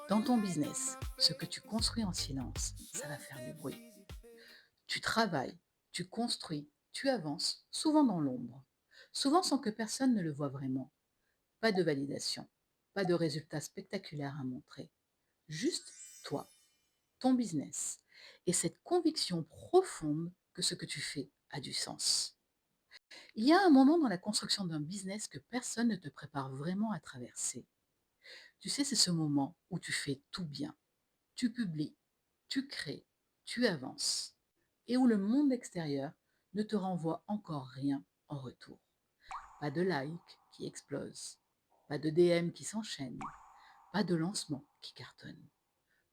Dans ton business, ce que tu construis en silence, ça va faire du bruit. Tu travailles, tu construis, tu avances, souvent dans l'ombre, souvent sans que personne ne le voie vraiment. Pas de validation, pas de résultats spectaculaires à montrer. Juste toi, ton business et cette conviction profonde que ce que tu fais a du sens. Il y a un moment dans la construction d'un business que personne ne te prépare vraiment à traverser. Tu sais, c'est ce moment où tu fais tout bien. Tu publies, tu crées, tu avances, et où le monde extérieur ne te renvoie encore rien en retour. Pas de like qui explose, pas de DM qui s'enchaînent, pas de lancement qui cartonne.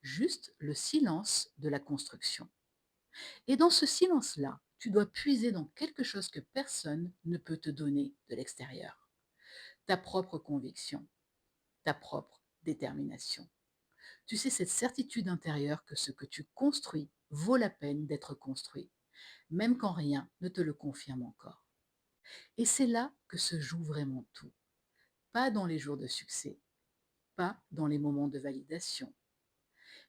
Juste le silence de la construction. Et dans ce silence-là, tu dois puiser dans quelque chose que personne ne peut te donner de l'extérieur. Ta propre conviction, ta propre détermination. Tu sais, cette certitude intérieure que ce que tu construis vaut la peine d'être construit, même quand rien ne te le confirme encore. Et c'est là que se joue vraiment tout. Pas dans les jours de succès, pas dans les moments de validation,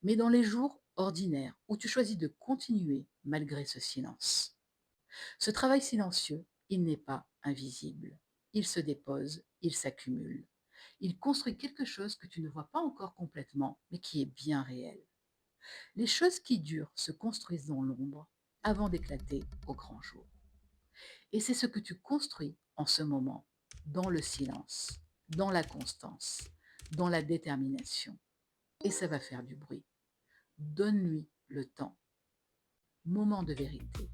mais dans les jours ordinaires où tu choisis de continuer malgré ce silence. Ce travail silencieux, il n'est pas invisible. Il se dépose, il s'accumule. Il construit quelque chose que tu ne vois pas encore complètement, mais qui est bien réel. Les choses qui durent se construisent dans l'ombre avant d'éclater au grand jour. Et c'est ce que tu construis en ce moment, dans le silence, dans la constance, dans la détermination. Et ça va faire du bruit. Donne-lui le temps. Moment de vérité.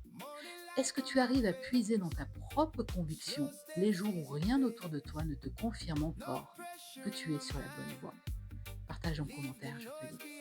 Est-ce que tu arrives à puiser dans ta propre conviction les jours où rien autour de toi ne te confirme encore que tu es sur la bonne voie? Partage en commentaire, je te dis.